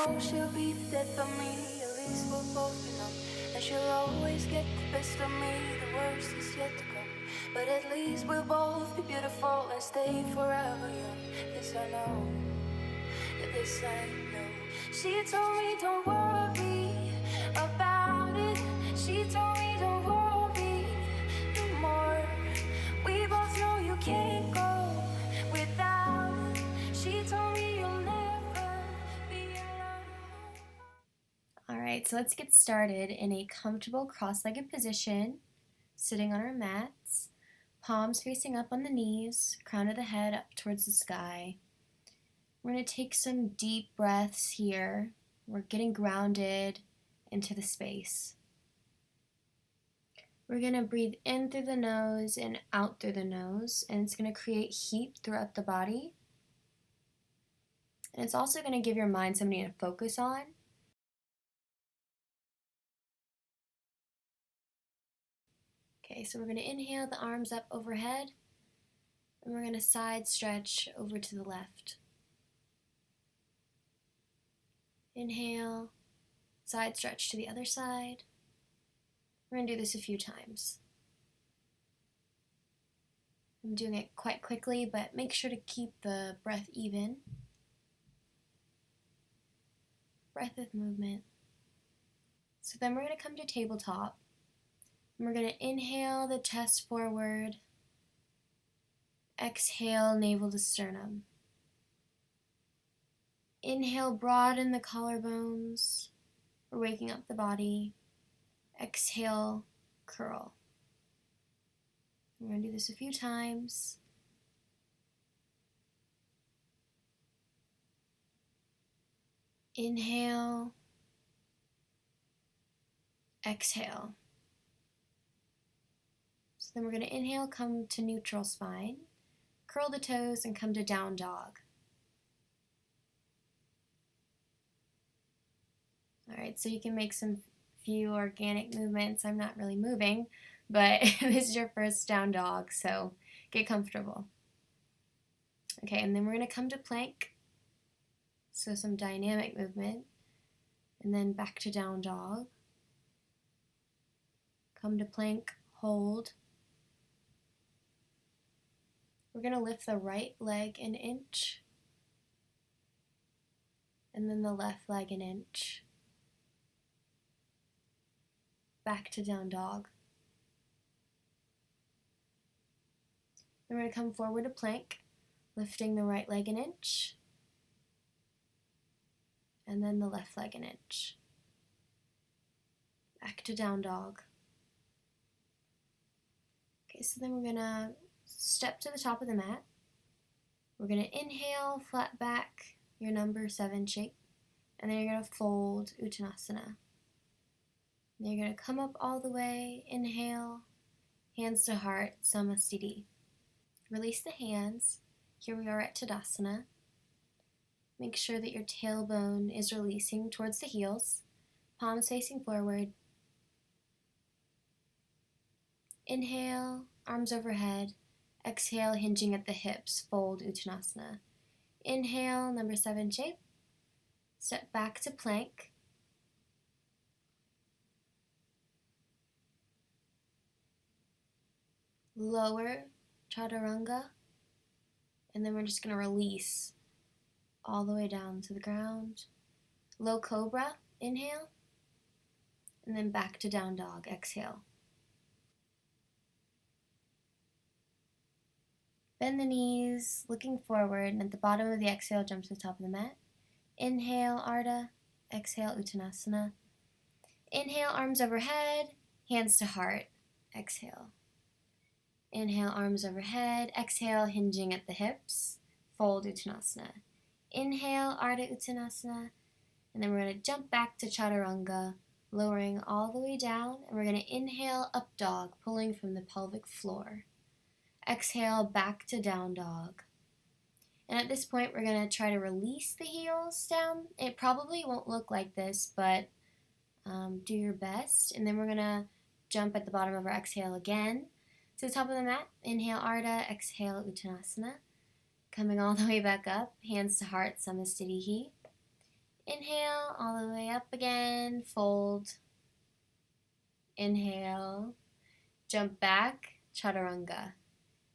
know she'll be the death of me. At least we'll both be numb. And she'll always get the best of me. The worst is yet to come. But at least we'll both be beautiful and stay forever young. This I know, yeah, this I know. She told me don't worry about it. She told me don't worry no more. We both know you can't go without it. She told me you'll never be alone. Alright, so let's get started in a comfortable cross-legged position, sitting on our mats, palms facing up on the knees, crown of the head up towards the sky. We're going to take some deep breaths here. We're getting grounded into the space. We're going to breathe in through the nose and out through the nose, and it's going to create heat throughout the body. And it's also going to give your mind something to focus on. Okay, so we're going to inhale the arms up overhead, and we're going to side stretch over to the left. Inhale, side stretch to the other side. We're going to do this a few times. I'm doing it quite quickly, but make sure to keep the breath even. Breath with movement. So then we're going to come to tabletop. And we're going to inhale the chest forward. Exhale, navel to sternum. Inhale, broaden the collarbones. We're waking up the body. Exhale, curl. We're going to do this a few times. Inhale. Exhale. So then we're going to inhale, come to neutral spine. Curl the toes and come to down dog. Alright, so you can make some few organic movements. I'm not really moving, but this is your first down dog, so get comfortable. Okay, and then we're going to come to plank. So some dynamic movement. And then back to down dog. Come to plank, hold. We're going to lift the right leg an inch. And then the left leg an inch. Back to down dog. Then we're going to come forward to plank, lifting the right leg an inch, and then the left leg an inch. Back to down dog. Okay, so then we're going to step to the top of the mat. We're going to inhale, flat back, your number 7 shape, and then you're going to fold Uttanasana. Then you're going to come up all the way, inhale, hands to heart, Namaste. Release the hands. Here we are at Tadasana. Make sure that your tailbone is releasing towards the heels, palms facing forward. Inhale, arms overhead. Exhale, hinging at the hips, fold Uttanasana. Inhale, number 7 shape. Step back to plank. Lower chaturanga, and then we're just going to release all the way down to the ground. Low cobra, inhale, and then back to down dog, exhale. Bend the knees, looking forward, and at the bottom of the exhale, jump to the top of the mat. Inhale, Ardha, exhale, Uttanasana. Inhale, arms overhead, hands to heart, exhale. Inhale, arms overhead. Exhale, hinging at the hips. Fold Uttanasana. Inhale, Ardha Uttanasana. And then we're going to jump back to Chaturanga, lowering all the way down. And we're going to inhale, up dog, pulling from the pelvic floor. Exhale, back to down dog. And at this point, we're going to try to release the heels down. It probably won't look like this, but do your best. And then we're going to jump at the bottom of our exhale again to the top of the mat. Inhale, Ardha. Exhale, Uttanasana. Coming all the way back up. Hands to heart, Samastitihi. Inhale all the way up again, fold. Inhale, jump back, chaturanga.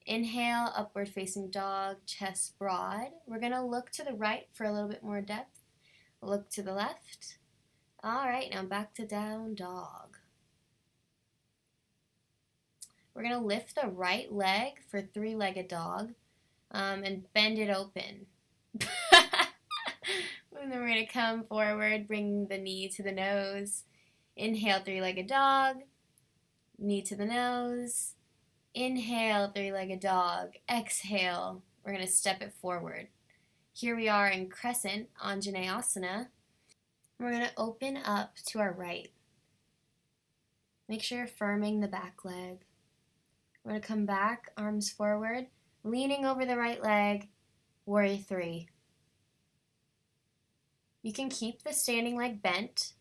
Inhale, upward facing dog, chest broad. We're going to look to the right for a little bit more depth. Look to the left. All right, now back to down dog. We're going to lift the right leg for three-legged dog and bend it open. And then we're going to come forward, bring the knee to the nose. Inhale, three-legged dog. Knee to the nose. Inhale, three-legged dog. Exhale, we're going to step it forward. Here we are in crescent, Anjaneyasana. We're going to open up to our right. Make sure you're firming the back leg. We're going to come back, arms forward, leaning over the right leg, warrior three. You can keep the standing leg bent.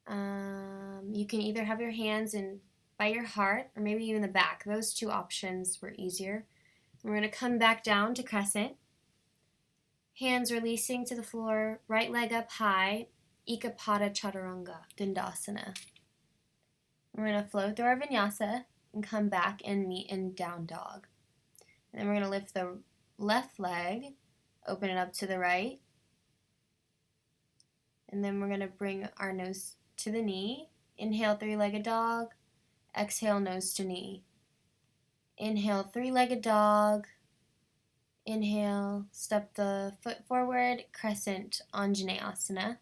You can either have your hands by your heart or maybe even the back. Those two options were easier. We're going to come back down to crescent. Hands releasing to the floor, right leg up high, Ekapada Chaturanga, Dandasana. We're going to flow through our vinyasa and come back and meet in down dog. And then we're going to lift the left leg, open it up to the right. And then we're going to bring our nose to the knee. Inhale, three-legged dog. Exhale, nose to knee. Inhale, three-legged dog. Inhale, step the foot forward, crescent, Anjaneyasana.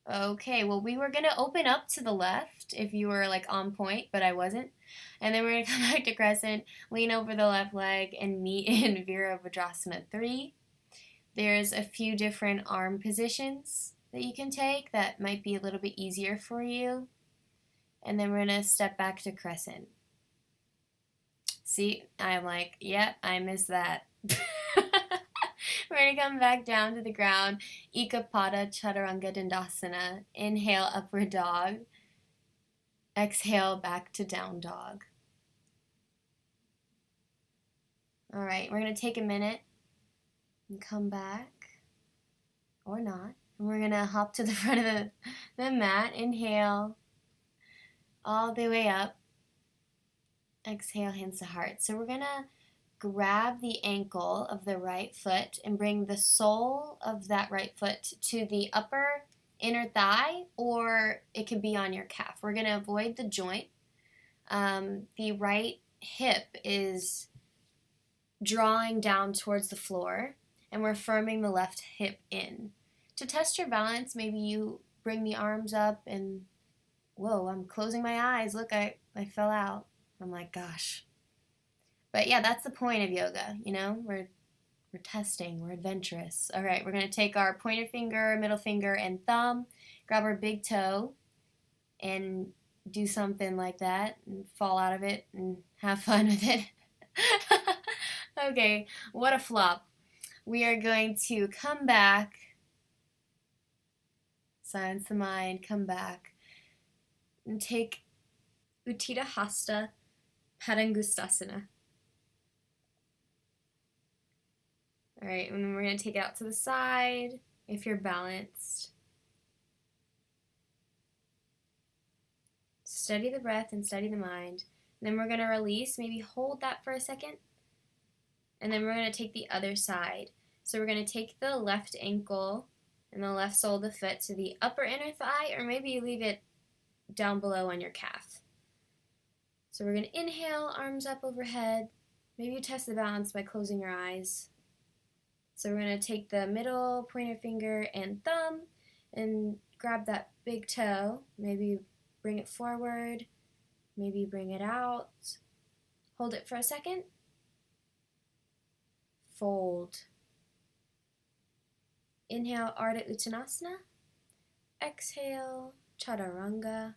Okay, well, we were going to open up to the left if you were like on point, but I wasn't. And then we're going to come back to crescent, lean over the left leg, and meet in Virabhadrasana 3. There's a few different arm positions that you can take that might be a little bit easier for you. And then we're going to step back to crescent. See, I'm like, yep, I missed that. We're going to come back down to the ground. Ekapada Chaturanga Dandasana. Inhale, upward dog. Exhale, back to down dog. All right, we're going to take a minute and come back, or not. And we're going to hop to the front of the mat. Inhale, all the way up. Exhale, hands to heart. So we're going to grab the ankle of the right foot and bring the sole of that right foot to the upper inner thigh, or it could be on your calf. We're going to avoid the joint. The right hip is drawing down towards the floor, and we're firming the left hip in. To test your balance, maybe you bring the arms up and, whoa, I'm closing my eyes. Look, I fell out. I'm like, gosh. But yeah, that's the point of yoga, you know? We're testing, we're adventurous. All right, we're going to take our pointer finger, middle finger, and thumb, grab our big toe, and do something like that, and fall out of it, and have fun with it. Okay, what a flop. We are going to come back, silence the mind, come back, and take Utthita Hasta Padangustasana. All right, and then we're going to take it out to the side if you're balanced. Steady the breath and steady the mind. And then we're going to release, maybe hold that for a second. And then we're going to take the other side. So we're going to take the left ankle and the left sole of the foot to the upper inner thigh, or maybe you leave it down below on your calf. So we're going to inhale, arms up overhead. Maybe you test the balance by closing your eyes. So we're going to take the middle pointer finger and thumb and grab that big toe. Maybe bring it forward. Maybe bring it out. Hold it for a second. Fold. Inhale, Ardha Uttanasana. Exhale, Chaturanga.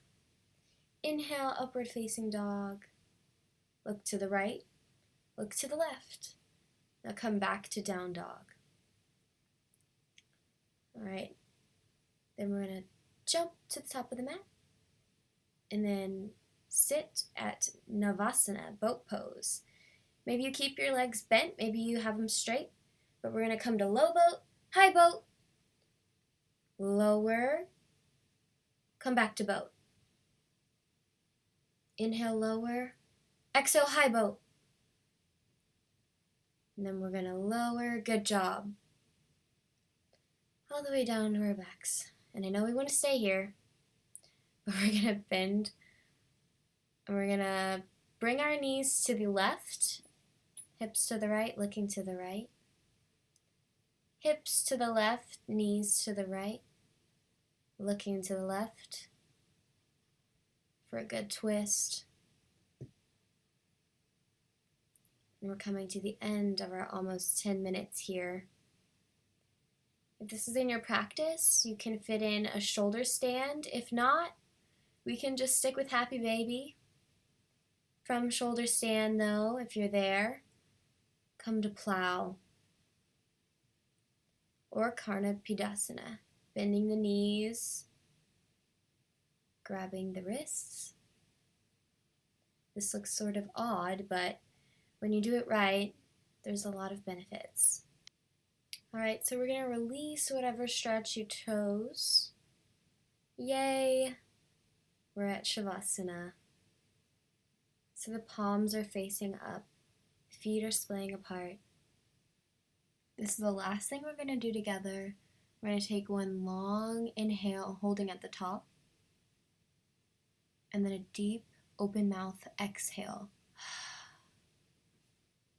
Inhale, upward facing dog. Look to the right. Look to the left. Now come back to down dog. All right. Then we're going to jump to the top of the mat. And then sit at Navasana, boat pose. Maybe you keep your legs bent. Maybe you have them straight. But we're going to come to low boat High boat. Lower. Come back to boat. Inhale, lower. Exhale, high boat. And then we're going to lower. Good job. All the way down to our backs. And I know we want to stay here, but we're going to bend. And we're going to bring our knees to the left. Hips to the right, looking to the right. Hips to the left, knees to the right. Looking to the left for a good twist. And we're coming to the end of our almost 10 minutes here. If this is in your practice, you can fit in a shoulder stand. If not, we can just stick with Happy Baby. From shoulder stand though, if you're there, come to plow. Or Karna Pidasana, bending the knees, grabbing the wrists. This looks sort of odd, but when you do it right, there's a lot of benefits. All right, so we're gonna release whatever stretch you chose. Yay! We're at Savasana. So the palms are facing up, feet are splaying apart. This is the last thing we're gonna do together. We're gonna take one long inhale, holding at the top, and then a deep, open mouth exhale.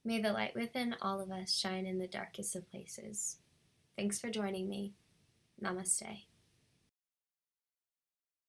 May the light within all of us shine in the darkest of places. Thanks for joining me. Namaste.